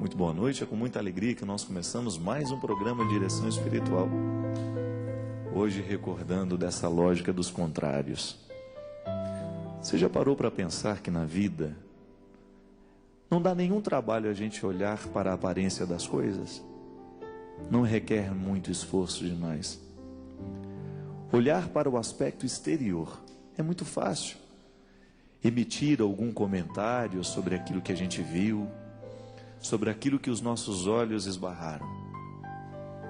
Muito boa noite, é com muita alegria que nós começamos mais um programa de direção espiritual. Hoje recordando dessa lógica dos contrários. Você já parou para pensar que na vida não dá nenhum trabalho a gente olhar para a aparência das coisas? Não requer muito esforço demais. Olhar para o aspecto exterior é muito fácil. Emitir algum comentário sobre aquilo que a gente viu, sobre aquilo que os nossos olhos esbarraram.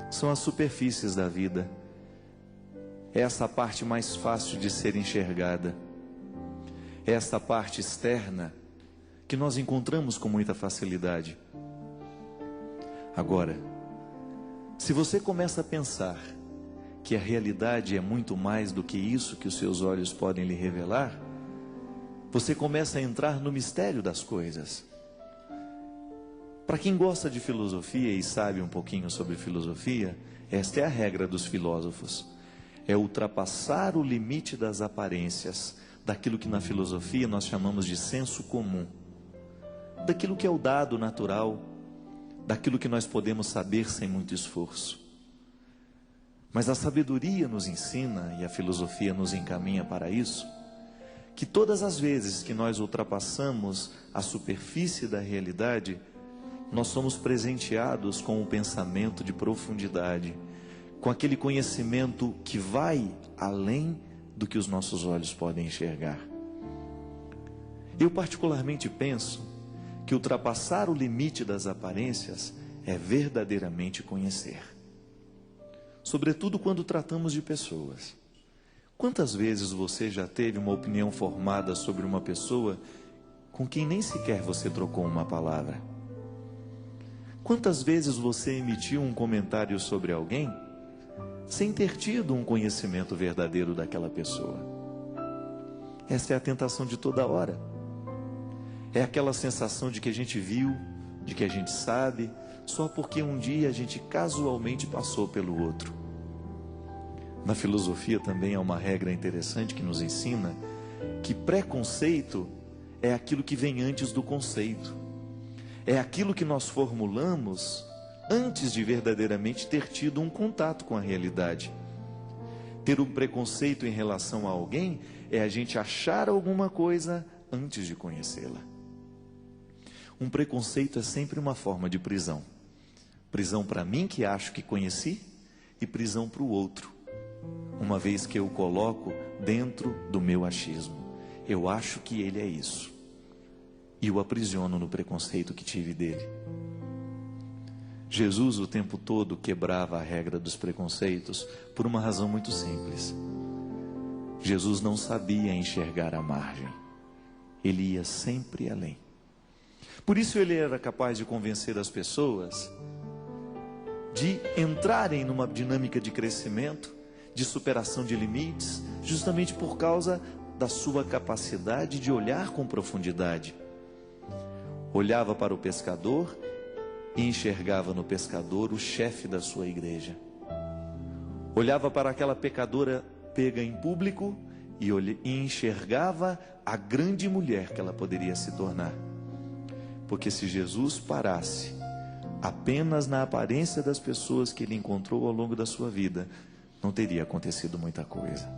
São as superfícies da vida. É essa parte mais fácil de ser enxergada. É essa parte externa que nós encontramos com muita facilidade. Agora, se você começa a pensar que a realidade é muito mais do que isso que os seus olhos podem lhe revelar, você começa a entrar no mistério das coisas. Para quem gosta de filosofia e sabe um pouquinho sobre filosofia, esta é a regra dos filósofos. É ultrapassar o limite das aparências, daquilo que na filosofia nós chamamos de senso comum. Daquilo que é o dado natural, daquilo que nós podemos saber sem muito esforço. Mas a sabedoria nos ensina, e a filosofia nos encaminha para isso, que todas as vezes que nós ultrapassamos a superfície da realidade, nós somos presenteados com um pensamento de profundidade, com aquele conhecimento que vai além do que os nossos olhos podem enxergar. Eu particularmente penso que ultrapassar o limite das aparências é verdadeiramente conhecer. Sobretudo quando tratamos de pessoas. Quantas vezes você já teve uma opinião formada sobre uma pessoa com quem nem sequer você trocou uma palavra? Quantas vezes você emitiu um comentário sobre alguém sem ter tido um conhecimento verdadeiro daquela pessoa? Essa é a tentação de toda hora. É aquela sensação de que a gente viu, de que a gente sabe, só porque um dia a gente casualmente passou pelo outro. Na filosofia também há uma regra interessante que nos ensina que preconceito é aquilo que vem antes do conceito. É aquilo que nós formulamos antes de verdadeiramente ter tido um contato com a realidade. Ter um preconceito em relação a alguém é a gente achar alguma coisa antes de conhecê-la. Um preconceito é sempre uma forma de prisão. Prisão para mim que acho que conheci e prisão para o outro. Uma vez que eu o coloco dentro do meu achismo. Eu acho que ele é isso. E o aprisiono no preconceito que tive dele. Jesus o tempo todo quebrava a regra dos preconceitos por uma razão muito simples. Jesus não sabia enxergar a margem. Ele ia sempre além. Por isso ele era capaz de convencer as pessoas de entrarem numa dinâmica de crescimento, de superação de limites, justamente por causa da sua capacidade de olhar com profundidade. Olhava para o pescador e enxergava no pescador o chefe da sua igreja. Olhava para aquela pecadora pega em público e enxergava a grande mulher que ela poderia se tornar. Porque se Jesus parasse apenas na aparência das pessoas que ele encontrou ao longo da sua vida, não teria acontecido muita coisa.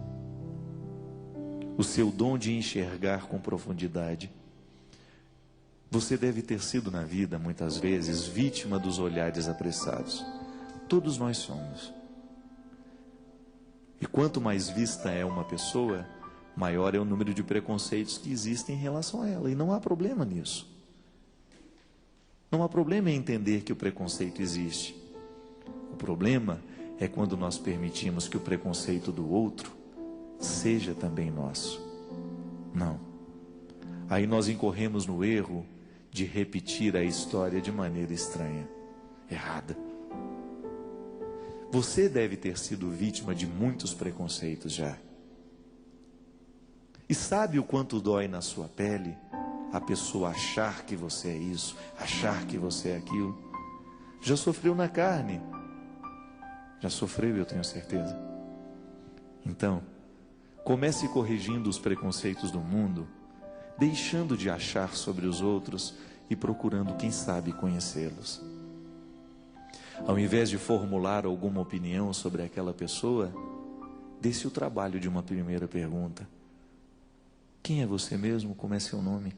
O seu dom de enxergar com profundidade. Você deve ter sido na vida, muitas vezes, vítima dos olhares apressados. Todos nós somos. E quanto mais vista é uma pessoa, maior é o número de preconceitos que existem em relação a ela. E não há problema nisso. Não há problema em entender que o preconceito existe. O problema é quando nós permitimos que o preconceito do outro seja também nosso. Não. Aí nós incorremos no erro de repetir a história de maneira estranha, errada. Você deve ter sido vítima de muitos preconceitos já. E sabe o quanto dói na sua pele a pessoa achar que você é isso, achar que você é aquilo? Já sofreu na carne. Já sofreu, eu tenho certeza. Então, comece corrigindo os preconceitos do mundo, deixando de achar sobre os outros e procurando, quem sabe, conhecê-los. Ao invés de formular alguma opinião sobre aquela pessoa, dê-se o trabalho de uma primeira pergunta: quem é você mesmo? Como é seu nome?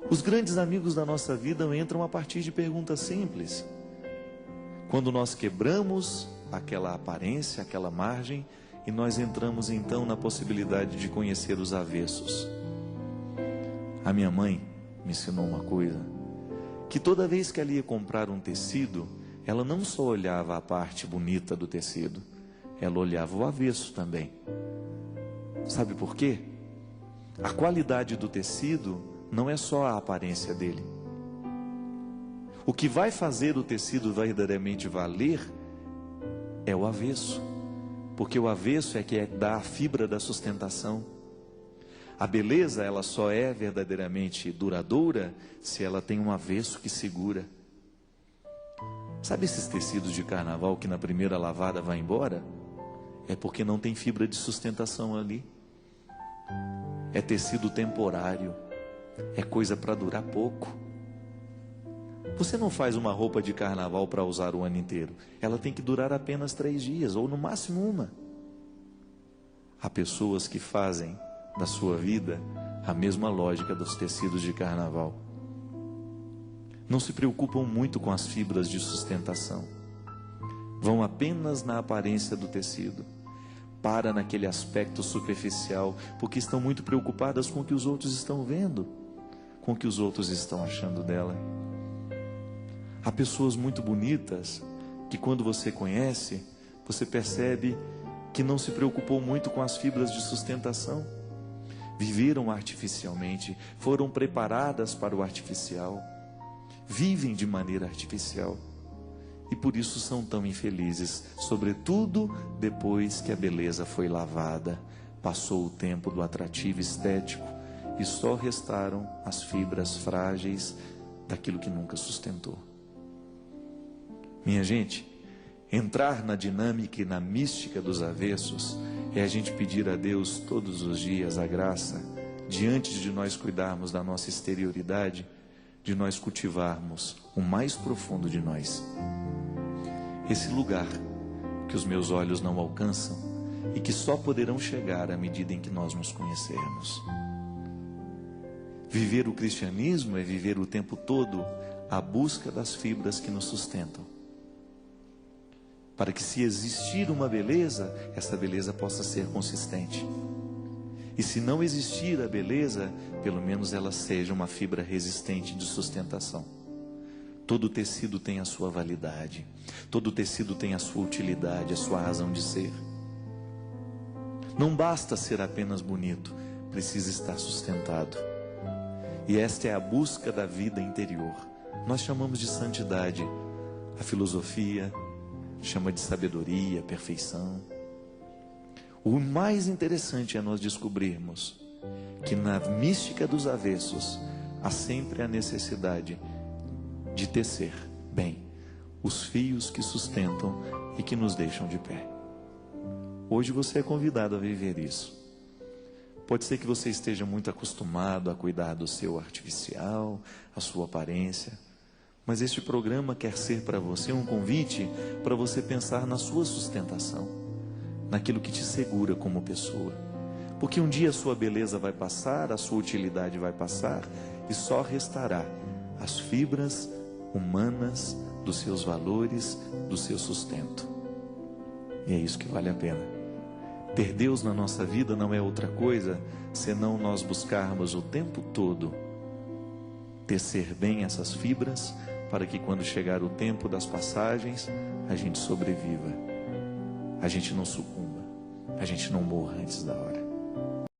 Os grandes amigos da nossa vida entram a partir de perguntas simples. Quando nós quebramos aquela aparência, aquela margem, e nós entramos então na possibilidade de conhecer os avessos. A minha mãe me ensinou uma coisa, que toda vez que ela ia comprar um tecido, ela não só olhava a parte bonita do tecido, ela olhava o avesso também. Sabe por quê? A qualidade do tecido não é só a aparência dele. O que vai fazer o tecido verdadeiramente valer é o avesso, porque o avesso é que dá a fibra da sustentação. A beleza, ela só é verdadeiramente duradoura se ela tem um avesso que segura. Sabe esses tecidos de carnaval que na primeira lavada vai embora? É porque não tem fibra de sustentação ali. É tecido temporário, é coisa para durar pouco. Você não faz uma roupa de carnaval para usar o ano inteiro. Ela tem que durar apenas 3 dias, ou no máximo 1. Há pessoas que fazem da sua vida a mesma lógica dos tecidos de carnaval. Não se preocupam muito com as fibras de sustentação. Vão apenas na aparência do tecido. Para naquele aspecto superficial, porque estão muito preocupadas com o que os outros estão vendo, com o que os outros estão achando dela. Há pessoas muito bonitas que, quando você conhece, você percebe que não se preocupou muito com as fibras de sustentação. Viveram artificialmente, foram preparadas para o artificial, vivem de maneira artificial e por isso são tão infelizes, sobretudo depois que a beleza foi lavada, passou o tempo do atrativo estético e só restaram as fibras frágeis daquilo que nunca sustentou. Minha gente, entrar na dinâmica e na mística dos avessos é a gente pedir a Deus todos os dias a graça, diante de nós cuidarmos da nossa exterioridade, de nós cultivarmos o mais profundo de nós. Esse lugar que os meus olhos não alcançam e que só poderão chegar à medida em que nós nos conhecermos. Viver o cristianismo é viver o tempo todo a busca das fibras que nos sustentam. Para que, se existir uma beleza, essa beleza possa ser consistente. E se não existir a beleza, pelo menos ela seja uma fibra resistente de sustentação. Todo tecido tem a sua validade, todo tecido tem a sua utilidade, a sua razão de ser. Não basta ser apenas bonito, precisa estar sustentado. E esta é a busca da vida interior. Nós chamamos de santidade. A filosofia chama de sabedoria, perfeição. O mais interessante é nós descobrirmos que na mística dos avessos há sempre a necessidade de tecer bem os fios que sustentam e que nos deixam de pé. Hoje você é convidado a viver isso. Pode ser que você esteja muito acostumado a cuidar do seu artificial, a sua aparência, mas este programa quer ser para você um convite para você pensar na sua sustentação, naquilo que te segura como pessoa. Porque um dia a sua beleza vai passar, a sua utilidade vai passar e só restará as fibras humanas dos seus valores, do seu sustento. E é isso que vale a pena. Ter Deus na nossa vida não é outra coisa senão nós buscarmos o tempo todo tecer bem essas fibras, para que quando chegar o tempo das passagens, a gente sobreviva, a gente não sucumba, a gente não morra antes da hora.